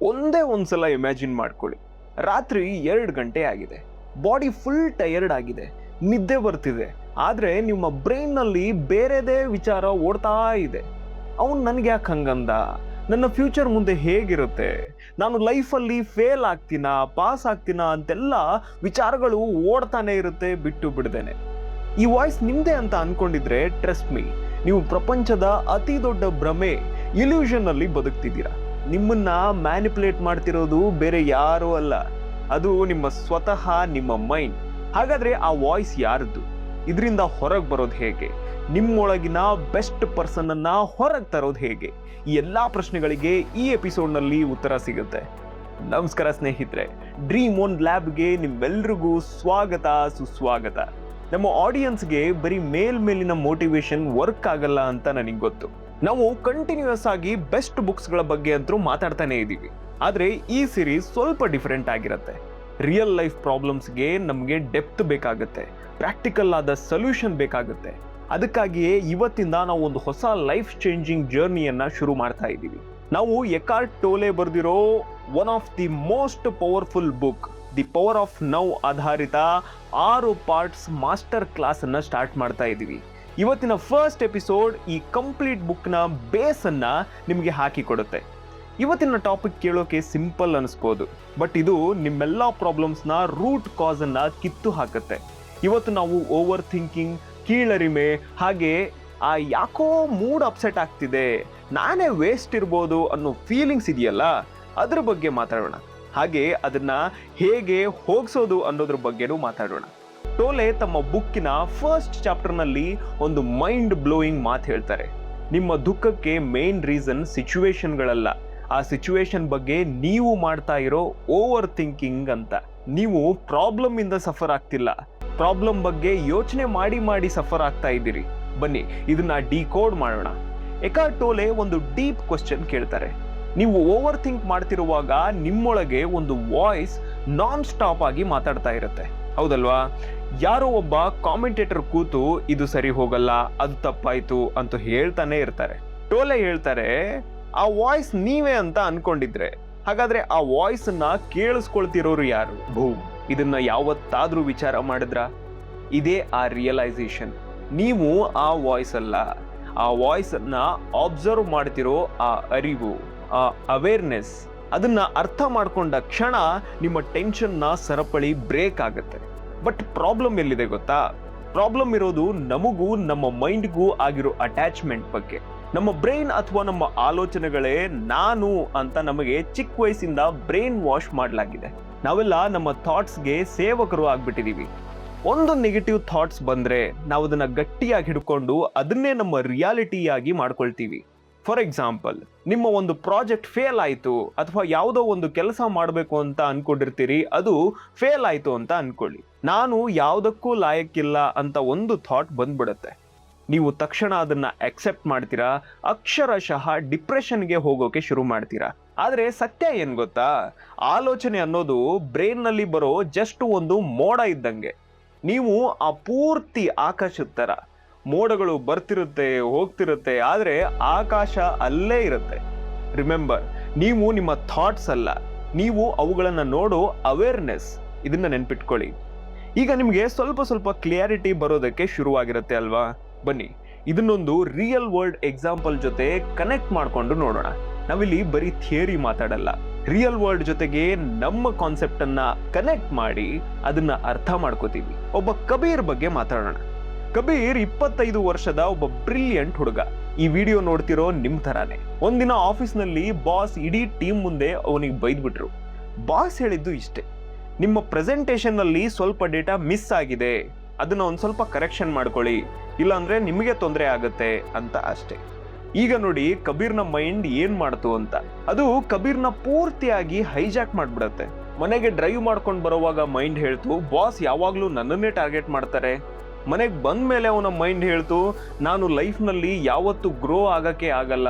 ಒಂದೇ ಒಂದ್ಸಲ ಇಮ್ಯಾಜಿನ್ ಮಾಡ್ಕೊಳ್ಳಿ, ರಾತ್ರಿ 2 ಗಂಟೆ ಆಗಿದೆ, ಬಾಡಿ ಫುಲ್ ಟಯರ್ಡ್ ಆಗಿದೆ, ನಿದ್ದೆ ಬರ್ತಿದೆ, ಆದರೆ ನಿಮ್ಮ ಬ್ರೈನ್ನಲ್ಲಿ ಬೇರೆದೇ ವಿಚಾರ ಓಡ್ತಾ ಇದೆ. ಅವನು ನನಗೆ ಯಾಕೆ ಹಂಗಂದ, ನನ್ನ ಫ್ಯೂಚರ್ ಮುಂದೆ ಹೇಗಿರುತ್ತೆ, ನಾನು ಲೈಫಲ್ಲಿ ಫೇಲ್ ಆಗ್ತೀನಾ ಪಾಸ್ ಆಗ್ತೀನಾ ಅಂತೆಲ್ಲ ವಿಚಾರಗಳು ಓಡ್ತಾನೆ ಇರುತ್ತೆ ಬಿಟ್ಟು ಬಿಡ್ದೇನೆ. ಈ ವಾಯ್ಸ್ ನಿಮ್ಮದೇ ಅಂತ ಅನ್ಕೊಂಡಿದ್ರೆ ಟ್ರಸ್ಟ್ ಮೀ, ನೀವು ಪ್ರಪಂಚದ ಅತಿ ದೊಡ್ಡ ಭ್ರಮೆ ಇಲ್ಯೂಷನ್ನಲ್ಲಿ ಬದುಕ್ತಿದ್ದೀರಾ. ನಿಮ್ಮನ್ನ ಮ್ಯಾನಿಪುಲೇಟ್ ಮಾಡ್ತಿರೋದು ಬೇರೆ ಯಾರೂ ಅಲ್ಲ, ಅದು ಸ್ವತಃ ನಿಮ್ಮ ಮೈಂಡ್. ಹಾಗಾದ್ರೆ ಆ ವಾಯ್ಸ್ ಯಾರದ್ದು, ಇದರಿಂದ ಹೊರಗೆ ಬರೋದು ಹೇಗೆ, ನಿಮ್ಮೊಳಗಿನ ಬೆಸ್ಟ್ ಪರ್ಸನ್ ಅನ್ನ ಹೊರಗೆ ತರೋದು ಹೇಗೆ, ಈ ಎಲ್ಲಾ ಪ್ರಶ್ನೆಗಳಿಗೆ ಈ ಎಪಿಸೋಡ್ನಲ್ಲಿ ಉತ್ತರ ಸಿಗುತ್ತೆ. ನಮಸ್ಕಾರ ಸ್ನೇಹಿತರೆ, ಡ್ರೀಮ್ ಓನ್ ಲ್ಯಾಬ್ಗೆ ನಿಮ್ಮೆಲ್ರಿಗೂ ಸ್ವಾಗತ ಸುಸ್ವಾಗತ. ನಮ್ಮ ಆಡಿಯನ್ಸ್ಗೆ ಬರೀ ಮೇಲಿನ ಮೋಟಿವೇಶನ್ ವರ್ಕ್ ಆಗಲ್ಲ ಅಂತ ನನಗೆ ಗೊತ್ತು. ನಾವು ಕಂಟಿನ್ಯೂಸ್ ಆಗಿ ಬೆಸ್ಟ್ ಬುಕ್ಸ್ಗಳ ಬಗ್ಗೆ ಅಂತೂ ಮಾತಾಡ್ತಾನೆ ಇದ್ದೀವಿ, ಆದರೆ ಈ ಸೀರೀಸ್ ಸ್ವಲ್ಪ ಡಿಫರೆಂಟ್ ಆಗಿರುತ್ತೆ. ರಿಯಲ್ ಲೈಫ್ ಪ್ರಾಬ್ಲಮ್ಸ್ಗೆ ನಮಗೆ ಡೆಪ್ತ್ ಬೇಕಾಗುತ್ತೆ, ಪ್ರಾಕ್ಟಿಕಲ್ ಆದ ಸೊಲ್ಯೂಷನ್ ಬೇಕಾಗುತ್ತೆ. ಅದಕ್ಕಾಗಿಯೇ ಇವತ್ತಿಂದ ನಾವು ಒಂದು ಹೊಸ ಲೈಫ್ ಚೇಂಜಿಂಗ್ ಜರ್ನಿಯನ್ನ ಶುರು ಮಾಡ್ತಾ ಇದ್ದೀವಿ. ನಾವು ಎಕಾರ್ಟ್ ಟೋಲೆ ಬರೆದಿರೋ one of the most powerful book the power of now ಆಧಾರಿತ 6 ಪಾರ್ಟ್ಸ್ ಮಾಸ್ಟರ್ ಕ್ಲಾಸ್ ಅನ್ನ ಸ್ಟಾರ್ಟ್ ಮಾಡ್ತಾ ಇದ್ದೀವಿ. ಇವತ್ತಿನ ಫಸ್ಟ್ ಎಪಿಸೋಡ್ ಈ ಕಂಪ್ಲೀಟ್ ಬುಕ್ನ ಬೇಸ್ ಅನ್ನ ನಿಮಗೆ ಹಾಕಿ ಕೊಡುತ್ತೆ. ಇವತ್ತಿನ ಟಾಪಿಕ್ ಕೇಳೋಕೆ ಸಿಂಪಲ್ ಅನಿಸ್ಬೋದು, ಬಟ್ ಇದು ನಿಮ್ಮೆಲ್ಲ ಪ್ರಾಬ್ಲಮ್ಸ್ನ ರೂಟ್ ಕಾಸ್ ಅನ್ನ ಕಿತ್ತು ಹಾಕುತ್ತೆ. ಇವತ್ತು ನಾವು ಓವರ್ ಥಿಂಕಿಂಗ್, ಕೀಳರಿಮೆ, ಹಾಗೆ ಯಾಕೋ ಮೂಡ್ ಅಪ್ಸೆಟ್ ಆಗ್ತಿದೆ, ನಾನೇ ವೇಸ್ಟ್ ಇರ್ಬೋದು ಅನ್ನೋ ಫೀಲಿಂಗ್ಸ್ ಇದೆಯಲ್ಲ, ಅದ್ರ ಬಗ್ಗೆ ಮಾತಾಡೋಣ. ಹಾಗೆ ಅದನ್ನ ಹೇಗೆ ಹೋಗ್ಸೋದು ಅನ್ನೋದ್ರ ಬಗ್ಗೆನೂ ಮಾತಾಡೋಣ. ಟೋಲೆ ತಮ್ಮ ಬುಕ್ಕಿನ ಫಸ್ಟ್ ಚಾಪ್ಟರ್ನಲ್ಲಿ ಒಂದು ಮೈಂಡ್ ಬ್ಲೋಯಿಂಗ್ ಮಾತು ಹೇಳ್ತಾರೆ. ನಿಮ್ಮ ದುಃಖಕ್ಕೆ ಮೇನ್ ರೀಸನ್ ಸಿಚುವೇಶನ್ಗಳಲ್ಲ, ಆ ಸಿಚುವೇಶನ್ ಬಗ್ಗೆ ನೀವು ಮಾಡ್ತಾ ಇರೋ ಓವರ್ ಥಿಂಕಿಂಗ್ ಅಂತ. ನೀವು ಪ್ರಾಬ್ಲಮ್ ಇಂದ ಸಫರ್ ಆಗ್ತಿಲ್ಲ, ಪ್ರಾಬ್ಲಮ್ ಬಗ್ಗೆ ಯೋಚನೆ ಮಾಡಿ ಸಫರ್ ಆಗ್ತಾ ಇದ್ದೀರಿ. ಬನ್ನಿ ಇದನ್ನ ಡಿಕೋಡ್ ಮಾಡೋಣ. ಎಕಾರ್ಟ್ ಟೋಲೆ ಒಂದು ಡೀಪ್ ಕ್ವಶನ್ ಕೇಳ್ತಾರೆ. ನೀವು ಓವರ್ ಥಿಂಕ್ ಮಾಡ್ತಿರುವಾಗ ನಿಮ್ಮೊಳಗೆ ಒಂದು ವಾಯ್ಸ್ ನಾನ್ ಸ್ಟಾಪ್ ಆಗಿ ಮಾತಾಡ್ತಾ ಇರುತ್ತೆ, ಹೌದಲ್ವಾ? ಯಾರೋ ಒಬ್ಬ ಕಾಮೆಂಟೇಟರ್ ಕೂತು ಇದು ಸರಿ ಹೋಗಲ್ಲ, ಅದು ತಪ್ಪಾಯ್ತು ಅಂತ ಹೇಳ್ತಾನೆ ಇರ್ತಾರೆ. ಟೋಲೆ ಹೇಳ್ತಾರೆ, ಆ ವಾಯ್ಸ್ ನೀವೇ ಅಂತ ಅನ್ಕೊಂಡಿದ್ರೆ ಹಾಗಾದ್ರೆ ಆ ವಾಯ್ಸ್ ಅನ್ನ ಕೇಳಿಸ್ಕೊಳ್ತಿರೋರು ಯಾರು? ಇದನ್ನ ಯಾವತ್ತಾದ್ರೂ ವಿಚಾರ ಮಾಡಿದ್ರ? ಇದೇ ಆ ರಿಯಲೈಸೇಷನ್. ನೀವು ಆ ವಾಯ್ಸ್ ಅಲ್ಲ, ಆ ವಾಯ್ಸ್ ಅನ್ನ ಅಬ್ಸರ್ವ್ ಮಾಡ್ತಿರೋ ಆ ಅರಿವು, ಆ ಅವೇರ್ನೆಸ್, ಅದನ್ನ ಅರ್ಥ ಮಾಡ್ಕೊಂಡ ಕ್ಷಣ ನಿಮ್ಮ ಟೆನ್ಷನ್ನ ಸರಪಳಿ ಬ್ರೇಕ್ ಆಗುತ್ತೆ. ಬಟ್ ಪ್ರಾಬ್ಲಮ್ ಎಲ್ಲಿದೆ ಗೊತ್ತಾ? ಪ್ರಾಬ್ಲಮ್ ಇರೋದು ನಮಗೂ ನಮ್ಮ ಮೈಂಡ್ಗೂ ಆಗಿರೋ ಅಟ್ಯಾಚ್ಮೆಂಟ್ ಬಗ್ಗೆ. ನಮ್ಮ ಬ್ರೈನ್ ಅಥವಾ ನಮ್ಮ ಆಲೋಚನೆಗಳೇ ನಾನು ಅಂತ ನಮಗೆ ಚಿಕ್ಕ ವಯಸ್ಸಿಂದ ಬ್ರೈನ್ ವಾಶ್ ಮಾಡಲಾಗಿದೆ. ನಾವೆಲ್ಲ ನಮ್ಮ ಥಾಟ್ಸ್ಗೆ ಸೇವಕರು ಆಗ್ಬಿಟ್ಟಿದೀವಿ. ಒಂದು ನೆಗೆಟಿವ್ ಥಾಟ್ಸ್ ಬಂದ್ರೆ ನಾವು ಅದನ್ನ ಗಟ್ಟಿಯಾಗಿ ಹಿಡ್ಕೊಂಡು ಅದನ್ನೇ ನಮ್ಮ ರಿಯಾಲಿಟಿಯಾಗಿ ಮಾಡ್ಕೊಳ್ತೀವಿ. ಫಾರ್ ಎಕ್ಸಾಂಪಲ್, ನಿಮ್ಮ ಒಂದು ಪ್ರಾಜೆಕ್ಟ್ ಫೇಲ್ ಆಯಿತು ಅಥವಾ ಯಾವುದೋ ಒಂದು ಕೆಲಸ ಮಾಡಬೇಕು ಅಂತ ಅನ್ಕೊಂಡಿರ್ತೀರಿ, ಅದು ಫೇಲ್ ಆಯಿತು ಅಂತ ಅನ್ಕೊಳ್ಳಿ. ನಾನು ಯಾವುದಕ್ಕೂ ಲಾಯಕ್ಕಿಲ್ಲ ಅಂತ ಒಂದು ಥಾಟ್ ಬಂದ್ಬಿಡುತ್ತೆ. ನೀವು ತಕ್ಷಣ ಅದನ್ನ ಅಕ್ಸೆಪ್ಟ್ ಮಾಡ್ತೀರಾ, ಅಕ್ಷರಶಃ ಡಿಪ್ರೆಷನ್ಗೆ ಹೋಗೋಕೆ ಶುರು ಮಾಡ್ತೀರಾ. ಆದರೆ ಸತ್ಯ ಏನ್ ಗೊತ್ತಾ? ಆಲೋಚನೆ ಅನ್ನೋದು ಬ್ರೈನ್ನಲ್ಲಿ ಬರೋ ಜಸ್ಟ್ ಒಂದು ಮೋಡ ಇದ್ದಂಗೆ. ನೀವು ಆ ಪೂರ್ತಿ ಆಕಾಶದ ಥರ. ಮೋಡಗಳು ಬರ್ತಿರುತ್ತೆ ಹೋಗ್ತಿರುತ್ತೆ, ಆದರೆ ಆಕಾಶ ಅಲ್ಲೇ ಇರುತ್ತೆ. ರಿಮೆಂಬರ್, ನೀವು ನಿಮ್ಮ ಥಾಟ್ಸ್ ಅಲ್ಲ, ನೀವು ಅವುಗಳನ್ನು ನೋಡೋ ಅವೇರ್ನೆಸ್. ಇದನ್ನ ನೆನ್ಪಿಟ್ಕೊಳ್ಳಿ. ಈಗ ನಿಮಗೆ ಸ್ವಲ್ಪ ಕ್ಲಿಯಾರಿಟಿ ಬರೋದಕ್ಕೆ ಶುರುವಾಗಿರುತ್ತೆ ಅಲ್ವಾ? ಬನ್ನಿ ಇದನ್ನೊಂದು ರಿಯಲ್ ವರ್ಲ್ಡ್ ಎಕ್ಸಾಂಪಲ್ ಜೊತೆ ಕನೆಕ್ಟ್ ಮಾಡ್ಕೊಂಡು ನೋಡೋಣ. ನಾವಿಲ್ಲಿ ಬರೀ ಥಿಯರಿ ಮಾತಾಡಲ್ಲ, ರಿಯಲ್ ವರ್ಲ್ಡ್ ಜೊತೆಗೆ ನಮ್ಮ ಕಾನ್ಸೆಪ್ಟ್ ಅನ್ನ ಕನೆಕ್ಟ್ ಮಾಡಿ ಅದನ್ನ ಅರ್ಥ ಮಾಡ್ಕೋತೀವಿ. ಒಬ್ಬ ಕಬೀರ್ ಬಗ್ಗೆ ಮಾತಾಡೋಣ. ಕಬೀರ್ 25 ವರ್ಷದ ಒಬ್ಬ ಬ್ರಿಲಿಯಂಟ್ ಹುಡುಗ. ಈ ವಿಡಿಯೋ ನೋಡ್ತಿರೋ ನಿಮ್ ತರಾನೇ. ಒಂದಿನ ಆಫೀಸ್ನಲ್ಲಿ ಬಾಸ್ ಇಡೀ ಟೀಮ್ ಮುಂದೆ ಅವನಿಗೆ ಬೈದ್ಬಿಟ್ರು. ಬಾಸ್ ಹೇಳಿದ್ದು ಇಷ್ಟೇ, ನಿಮ್ಮ ಪ್ರೆಸೆಂಟೇಷನ್ ನಲ್ಲಿ ಸ್ವಲ್ಪ ಡೇಟಾ ಮಿಸ್ ಆಗಿದೆ, ಅದನ್ನ ಒಂದ್ ಸ್ವಲ್ಪ ಕರೆಕ್ಷನ್ ಮಾಡ್ಕೊಳ್ಳಿ, ಇಲ್ಲಾಂದ್ರೆ ನಿಮಗೆ ತೊಂದರೆ ಆಗುತ್ತೆ ಅಂತ ಅಷ್ಟೇ. ಈಗ ನೋಡಿ ಕಬೀರ್ನ ಮೈಂಡ್ ಏನ್ ಮಾಡ್ತು ಅಂತ. ಅದು ಕಬೀರ್ನ ಪೂರ್ತಿಯಾಗಿ ಹೈಜಾಕ್ ಮಾಡ್ಬಿಡತ್ತೆ. ಮನೆಗೆ ಡ್ರೈವ್ ಮಾಡ್ಕೊಂಡು ಬರುವಾಗ ಮೈಂಡ್ ಹೇಳ್ತು, ಬಾಸ್ ಯಾವಾಗ್ಲೂ ನನ್ನನ್ನೇ ಟಾರ್ಗೆಟ್ ಮಾಡ್ತಾರೆ. ಮನೆಗೆ ಬಂದ ಮೇಲೆ ಅವನ ಮೈಂಡ್ ಹೇಳ್ತು, ನಾನು ಲೈಫ್ನಲ್ಲಿ ಯಾವತ್ತೂ ಗ್ರೋ ಆಗಕ್ಕೆ ಆಗಲ್ಲ.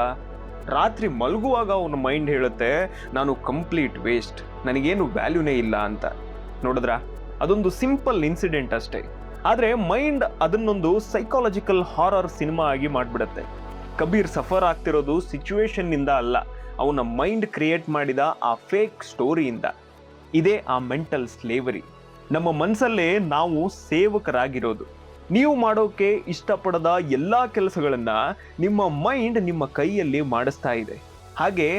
ರಾತ್ರಿ ಮಲಗುವಾಗ ಅವನ ಮೈಂಡ್ ಹೇಳುತ್ತೆ, ನಾನು ಕಂಪ್ಲೀಟ್ ವೇಸ್ಟ್, ನನಗೇನು ವ್ಯಾಲ್ಯೂನೇ ಇಲ್ಲ ಅಂತ. ನೋಡಿದ್ರ, ಅದೊಂದು ಸಿಂಪಲ್ ಇನ್ಸಿಡೆಂಟ್ ಅಷ್ಟೇ, ಆದರೆ ಮೈಂಡ್ ಅದನ್ನೊಂದು ಸೈಕಾಲಜಿಕಲ್ ಹಾರರ್ ಸಿನಿಮಾ ಆಗಿ ಮಾಡ್ಬಿಡತ್ತೆ. ಕಬೀರ್ ಸಫರ್ ಆಗ್ತಿರೋದು ಸಿಚುವೇಶನ್ ನಿಂದ ಅಲ್ಲ, ಅವನ ಮೈಂಡ್ ಕ್ರಿಯೇಟ್ ಮಾಡಿದ ಆ ಫೇಕ್ ಸ್ಟೋರಿಯಿಂದ. ಇದೇ ಆ ಮೆಂಟಲ್ ಸ್ಲೇವರಿ. ನಮ್ಮ ಮನಸ್ಸಲ್ಲೇ ನಾವು ಸೇವಕರಾಗಿರೋದು. ನೀವು ಮಾಡೋಕೆ ಇಷ್ಟಪಡದ ಎಲ್ಲ ಕೆಲಸಗಳನ್ನ ನಿಮ್ಮ ಮೈಂಡ್ ನಿಮ್ಮ ಕೈಯಲ್ಲಿ ಮಾಡಿಸ್ತಾ ಇದೆ. ಹಾಗೆ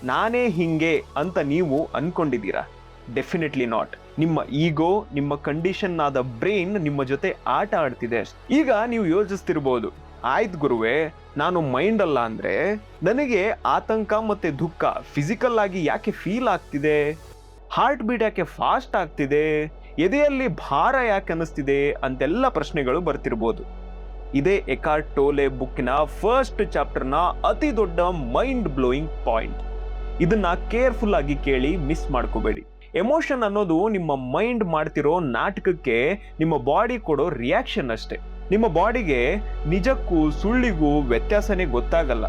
ನಾನೇ ಹಿಂಗೆ ಅಂತ ನೀವು ಅನ್ಕೊಂಡಿದ್ದೀರಾ? Definitely not. ನಿಮ್ಮ ಈಗೋ, ನಿಮ್ಮ ಕಂಡೀಷನ್ ಆದ ಬ್ರೈನ್ ನಿಮ್ಮ ಜೊತೆ ಆಟ ಆಡ್ತಿದೆ. ಈಗ ನೀವು ಯೋಚಿಸ್ತಿರ್ಬೋದು, ಆಯ್ತು ಗುರುವೆ, ನಾನು ಮೈಂಡ್ ಅಲ್ಲ ಅಂದ್ರೆ ನನಗೆ ಆತಂಕ ಮತ್ತೆ ದುಃಖ ಫಿಸಿಕಲ್ ಆಗಿ ಯಾಕೆ ಫೀಲ್ ಆಗ್ತಿದೆ? ಹಾರ್ಟ್ ಬೀಟ್ ಯಾಕೆ ಫಾಸ್ಟ್ ಆಗ್ತಿದೆ? ಎದೆಯಲ್ಲಿ ಭಾರ ಯಾಕೆ ಅನ್ನಿಸ್ತಿದೆ ಅಂತೆಲ್ಲ ಪ್ರಶ್ನೆಗಳು ಬರ್ತಿರ್ಬೋದು. ಇದೇ ಎಕಾರ್ಟ್ ಟೋಲೆ ಬುಕ್ಕಿನ ಫಸ್ಟ್ ಚಾಪ್ಟರ್ನ ಅತಿ ದೊಡ್ಡ ಮೈಂಡ್ ಬ್ಲೋಯಿಂಗ್ ಪಾಯಿಂಟ್. ಇದನ್ನ ಕೇರ್ಫುಲ್ ಆಗಿ ಕೇಳಿ, ಮಿಸ್ ಮಾಡ್ಕೋಬೇಡಿ. ಎಮೋಷನ್ ಅನ್ನೋದು ನಿಮ್ಮ ಮೈಂಡ್ ಮಾಡ್ತಿರೋ ನಾಟಕಕ್ಕೆ ನಿಮ್ಮ ಬಾಡಿ ಕೊಡೋ ರಿಯಾಕ್ಷನ್ ಅಷ್ಟೇ. ನಿಮ್ಮ ಬಾಡಿಗೆ ನಿಜಕ್ಕೂ ಸುಳ್ಳಿಗೂ ವ್ಯತ್ಯಾಸನೇ ಗೊತ್ತಾಗಲ್ಲ.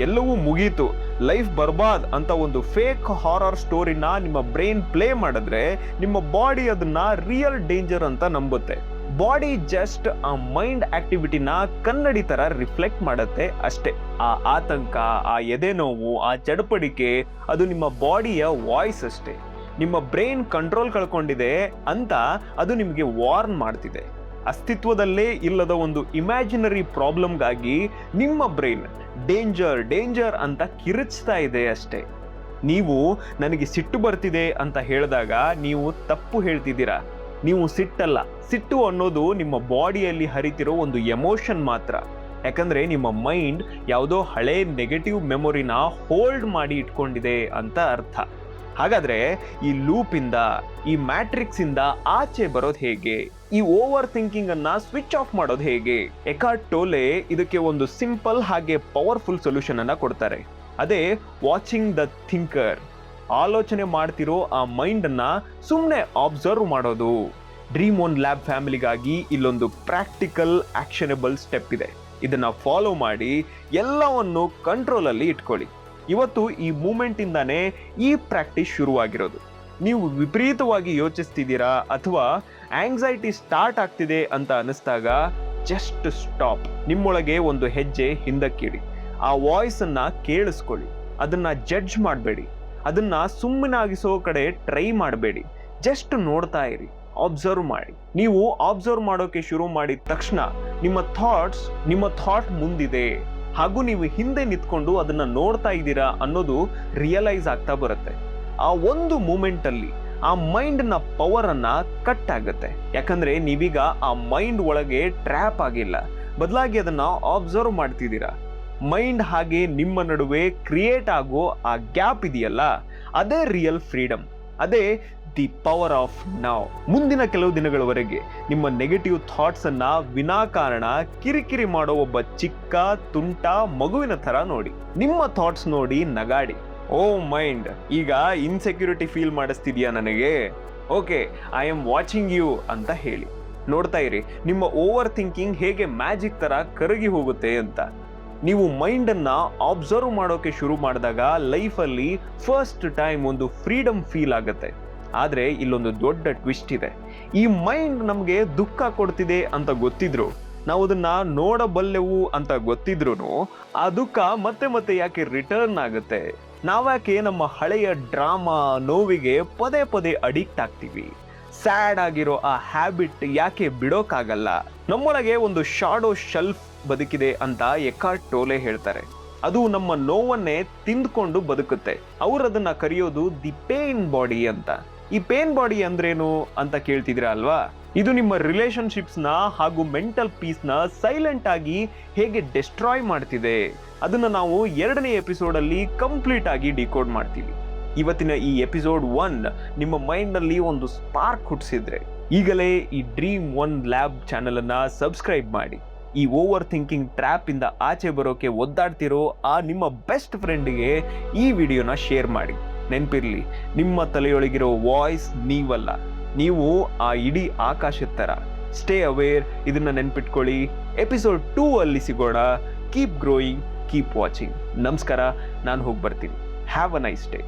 ಎಲ್ಲವೂ ಮುಗೀತು, ಲೈಫ್ ಬರ್ಬಾದ್ ಅಂತ ಒಂದು ಫೇಕ್ ಹಾರರ್ ಸ್ಟೋರಿನ ನಿಮ್ಮ ಬ್ರೈನ್ ಪ್ಲೇ ಮಾಡಿದ್ರೆ ನಿಮ್ಮ ಬಾಡಿ ಅದನ್ನ ರಿಯಲ್ ಡೇಂಜರ್ ಅಂತ ನಂಬುತ್ತೆ. ಬಾಡಿ ಜಸ್ಟ್ ಆ ಮೈಂಡ್ ಆಕ್ಟಿವಿಟಿನ ಕನ್ನಡಿ ತರ ರಿಫ್ಲೆಕ್ಟ್ ಮಾಡುತ್ತೆ ಅಷ್ಟೇ. ಆ ಆತಂಕ, ಆ ಎದೆ ನೋವು, ಆ ಚಡಪಡಿಕೆ ಅದು ನಿಮ್ಮ ಬಾಡಿಯ ವಾಯ್ಸ್ ಅಷ್ಟೇ. ನಿಮ್ಮ ಬ್ರೈನ್ ಕಂಟ್ರೋಲ್ ಕಳ್ಕೊಂಡಿದೆ ಅಂತ ಅದು ನಿಮಗೆ ವಾರ್ನ್ ಮಾಡ್ತಿದೆ. ಅಸ್ತಿತ್ವದಲ್ಲೇ ಇಲ್ಲದ ಒಂದು ಇಮ್ಯಾಜಿನರಿ ಪ್ರಾಬ್ಲಮ್ಗಾಗಿ ನಿಮ್ಮ ಬ್ರೈನ್ ಡೇಂಜರ್ ಡೇಂಜರ್ ಅಂತ ಕಿರಿಚ್ತಾ ಇದೆ ಅಷ್ಟೇ. ನೀವು ನನಗೆ ಸಿಟ್ಟು ಬರ್ತಿದೆ ಅಂತ ಹೇಳಿದಾಗ ನೀವು ತಪ್ಪು ಹೇಳ್ತಿದ್ದೀರಾ. ನೀವು ಸಿಟ್ಟಲ್ಲ. ಸಿಟ್ಟು ಅನ್ನೋದು ನಿಮ್ಮ ಬಾಡಿಯಲ್ಲಿ ಹರಿತಿರೋ ಒಂದು ಎಮೋಷನ್ ಮಾತ್ರ. ಯಾಕಂದ್ರೆ ನಿಮ್ಮ ಮೈಂಡ್ ಯಾವುದೋ ಹಳೆ ನೆಗೆಟಿವ್ ಮೆಮೊರಿನ ಹೋಲ್ಡ್ ಮಾಡಿ ಇಟ್ಕೊಂಡಿದೆ ಅಂತ ಅರ್ಥ. ಹಾಗಾದ್ರೆ ಈ ಲೂಪಿಂದ, ಈ ಮ್ಯಾಟ್ರಿಕ್ಸ್ ಇಂದ ಆಚೆ ಬರೋದು ಹೇಗೆ? ಈ ಓವರ್ ಥಿಂಕಿಂಗ್ ಅನ್ನ ಸ್ವಿಚ್ ಆಫ್ ಮಾಡೋದು ಹೇಗೆ? ಎಕಾರ್ಟ್ ಟೋಲೆ ಇದಕ್ಕೆ ಒಂದು ಸಿಂಪಲ್ ಹಾಗೆ ಪವರ್ಫುಲ್ ಸೊಲ್ಯೂಷನ್ ಅನ್ನ ಕೊಡ್ತಾರೆ. ಅದೇ ವಾಚಿಂಗ್ ದ ಥಿಂಕರ್. ಆಲೋಚನೆ ಮಾಡ್ತಿರೋ ಆ ಮೈಂಡ್ ಅನ್ನ ಸುಮ್ಮನೆ ಅಬ್ಸರ್ವ್ ಮಾಡೋದು. ಡ್ರೀಮ್ ಒನ್ ಲ್ಯಾಬ್ ಫ್ಯಾಮಿಲಿಗಾಗಿ ಇಲ್ಲೊಂದು ಪ್ರಾಕ್ಟಿಕಲ್ ಆಕ್ಷನಬಲ್ ಸ್ಟೆಪ್ ಇದೆ. ಇದನ್ನ ಫಾಲೋ ಮಾಡಿ ಎಲ್ಲವನ್ನು ಕಂಟ್ರೋಲ್ ಅಲ್ಲಿ ಇಟ್ಕೊಳ್ಳಿ. ಇವತ್ತು ಈ ಮೂಮೆಂಟ್ ಇಂದಾನೇ ಈ ಪ್ರಾಕ್ಟೀಸ್ ಶುರುವಾಗಿರೋದು. ನೀವು ವಿಪರೀತವಾಗಿ ಯೋಚಿಸ್ತಿದ್ದೀರಾ ಅಥವಾ ಆಂಗ್ಸೈಟಿ ಸ್ಟಾರ್ಟ್ ಆಗ್ತಿದೆ ಅಂತ ಅನಿಸ್ದಾಗ ಜಸ್ಟ್ ಸ್ಟಾಪ್. ನಿಮ್ಮೊಳಗೆ ಒಂದು ಹೆಜ್ಜೆ ಹಿಂದಕ್ಕಿಡಿ. ಆ ವಾಯ್ಸ್ ಅನ್ನ ಕೇಳಿಸ್ಕೊಳ್ಳಿ. ಅದನ್ನ ಜಡ್ಜ್ ಮಾಡಬೇಡಿ. ಅದನ್ನ ಸುಮ್ಮನಾಗಿಸೋ ಕಡೆ ಟ್ರೈ ಮಾಡಬೇಡಿ. ಜಸ್ಟ್ ನೋಡ್ತಾ ಇರಿ, ಅಬ್ಸರ್ವ್ ಮಾಡಿ. ನೀವು ಅಬ್ಸರ್ವ್ ಮಾಡೋಕೆ ಶುರು ಮಾಡಿದ ತಕ್ಷಣ ನಿಮ್ಮ ಥಾಟ್ ಮುಂದಿದೆ ಹಾಗೂ ನೀವು ಹಿಂದೆ ನಿಂತ್ಕೊಂಡು ಅದನ್ನ ನೋಡ್ತಾ ಇದ್ದೀರಾ ಅನ್ನೋದು ರಿಯಲೈಸ್ ಆಗ್ತಾ ಬರುತ್ತೆ. ಆ ಒಂದು ಮೂಮೆಂಟ್ ಅಲ್ಲಿ ಆ ಮೈಂಡ್ ನ ಪವರ್ ಅನ್ನ ಕಟ್ ಆಗುತ್ತೆ. ಯಾಕಂದ್ರೆ ನೀವೀಗ ಆ ಮೈಂಡ್ ಒಳಗೆ ಟ್ರ್ಯಾಪ್ ಆಗಿಲ್ಲ, ಬದಲಾಗಿ ಅದನ್ನ ಅಬ್ಸರ್ವ್ ಮಾಡ್ತಿದ್ದೀರಾ. ಮೈಂಡ್ ಹಾಗೆ ನಿಮ್ಮ ನಡುವೆ ಕ್ರಿಯೇಟ್ ಆಗೋ ಆ ಗ್ಯಾಪ್ ಇದೆಯಲ್ಲ, ಅದೇ ರಿಯಲ್ ಫ್ರೀಡಮ್. ಅದೇ ದಿ ಪವರ್ ಆಫ್ ನಾವ್. ಮುಂದಿನ ಕೆಲವು ದಿನಗಳವರೆಗೆ ನಿಮ್ಮ ನೆಗೆಟಿವ್ ಥಾಟ್ಸ್ ಅನ್ನ ವಿನಾಕಾರಣ ಕಿರಿಕಿರಿ ಮಾಡೋ ಒಬ್ಬ ಚಿಕ್ಕ ತುಂಟ ಮಗುವಿನ ತರ ನೋಡಿ. ನಿಮ್ಮ ಥಾಟ್ಸ್ ನೋಡಿ ನಗಾಡಿ. ಓ ಮೈಂಡ್, ಈಗ ಇನ್ಸೆಕ್ಯೂರಿಟಿ ಫೀಲ್ ಮಾಡಿಸ್ತಿದ್ಯಾ ನನಗೆ? Okay, I am watching you ಅಂತ ಹೇಳಿ. ನೋಡ್ತಾ ಇರಿ ನಿಮ್ಮ ಓವರ್ ಥಿಂಕಿಂಗ್ ಹೇಗೆ ಮ್ಯಾಜಿಕ್ ತರ ಕರಗಿ ಹೋಗುತ್ತೆ ಅಂತ. ನೀವು ಮೈಂಡ್ ಅನ್ನ ಅಬ್ಸರ್ವ್ ಮಾಡೋಕೆ ಶುರು ಮಾಡಿದಾಗ ಲೈಫಲ್ಲಿ ಫಸ್ಟ್ ಟೈಮ್ ಒಂದು ಫ್ರೀಡಮ್ ಫೀಲ್ ಆಗುತ್ತೆ. ಆದ್ರೆ ಇಲ್ಲೊಂದು ದೊಡ್ಡ ಟ್ವಿಸ್ಟ್ ಇದೆ. ಈ ಮೈಂಡ್ ನಮ್ಗೆ ದುಃಖ ಕೊಡ್ತಿದೆ ಅಂತ ಗೊತ್ತಿದ್ರು, ನಾವು ಅದನ್ನ ನೋಡಬಲ್ಲೆವು ಅಂತ ಗೊತ್ತಿದ್ರು ಆ ದುಃಖ ಮತ್ತೆ ಮತ್ತೆ ಯಾಕೆ ರಿಟರ್ನ್ ಆಗುತ್ತೆ? ನಾವ್ಯಾಕೆ ನಮ್ಮ ಹಳೆಯ ಡ್ರಾಮಾ ನೋವಿಗೆ ಪದೇ ಪದೇ ಅಡಿಕ್ಟ್ ಆಗ್ತೀವಿ? ಸ್ಯಾಡ್ ಆಗಿರೋ ಆ ಹ್ಯಾಬಿಟ್ ಯಾಕೆ ಬಿಡೋಕ್ಕಾಗಲ್ಲ? ನಮ್ಮೊಳಗೆ ಒಂದು ಶಾಡೋ ಶೆಲ್ಫ್ ಬದುಕಿದೆ ಅಂತ ಎಕಾರ್ಟ್ ಟೋಲೆ ಹೇಳ್ತಾರೆ. ಅದು ನಮ್ಮ ನೋವನ್ನೇ ತಿಂದ್ಕೊಂಡು ಬದುಕುತ್ತೆ. ಅವ್ರು ಅದನ್ನ ಕರೆಯೋದು ದಿ ಪೇನ್ ಬಾಡಿ ಅಂತ. ಈ ಪೇನ್ ಬಾಡಿ ಅಂದ್ರೇನು ಅಂತ ಕೇಳ್ತಿದ್ರ ಅಲ್ವಾ? ಇದು ನಿಮ್ಮ ರಿಲೇಶನ್ಶಿಪ್ಸ್ನ ಹಾಗೂ ಮೆಂಟಲ್ ಪೀಸ್ನ ಸೈಲೆಂಟ್ ಆಗಿ ಹೇಗೆ ಡಿಸ್ಟ್ರಾಯ್ ಮಾಡ್ತಿದೆ ಅದನ್ನ ನಾವು 2ನೇ ಎಪಿಸೋಡಲ್ಲಿ ಕಂಪ್ಲೀಟ್ ಆಗಿ ಡಿಕೋಡ್ ಮಾಡ್ತೀವಿ. ಇವತ್ತಿನ ಈ ಎಪಿಸೋಡ್ 1 ನಿಮ್ಮ ಮೈಂಡ್ನಲ್ಲಿ ಒಂದು ಸ್ಪಾರ್ಕ್ ಹುಟ್ಟಿಸಿದ್ರೆ ಈಗಲೇ ಈ ಡ್ರೀಮ್ ಒನ್ ಲ್ಯಾಬ್ ಚಾನೆಲ್ ಅನ್ನ ಸಬ್ಸ್ಕ್ರೈಬ್ ಮಾಡಿ. ಈ ಓವರ್ ಥಿಂಕಿಂಗ್ ಟ್ರ್ಯಾಪ್ ಇಂದ ಆಚೆ ಬರೋಕೆ ಒದ್ದಾಡ್ತಿರೋ ಆ ನಿಮ್ಮ ಬೆಸ್ಟ್ ಫ್ರೆಂಡ್ಗೆ ಈ ವಿಡಿಯೋನ ಶೇರ್ ಮಾಡಿ. ನೆನ್ಪಿರ್ಲಿ, ನಿಮ್ಮ ತಲೆಯೊಳಗಿರೋ ವಾಯ್ಸ್ ನೀವಲ್ಲ, ನೀವು ಆ ಇಡೀ ಆಕಾಶದ ತರ. ಸ್ಟೇ ಅವೇರ್, ಇದನ್ನ ನೆನ್ಪಿಟ್ಕೊಳ್ಳಿ. ಎಪಿಸೋಡ್ 2 ಅಲ್ಲಿ ಸಿಗೋಣ. Keep growing, keep watching. ನಮಸ್ಕಾರ, ನಾನು ಹೋಗಿ ಬರ್ತೀನಿ. Have a nice day.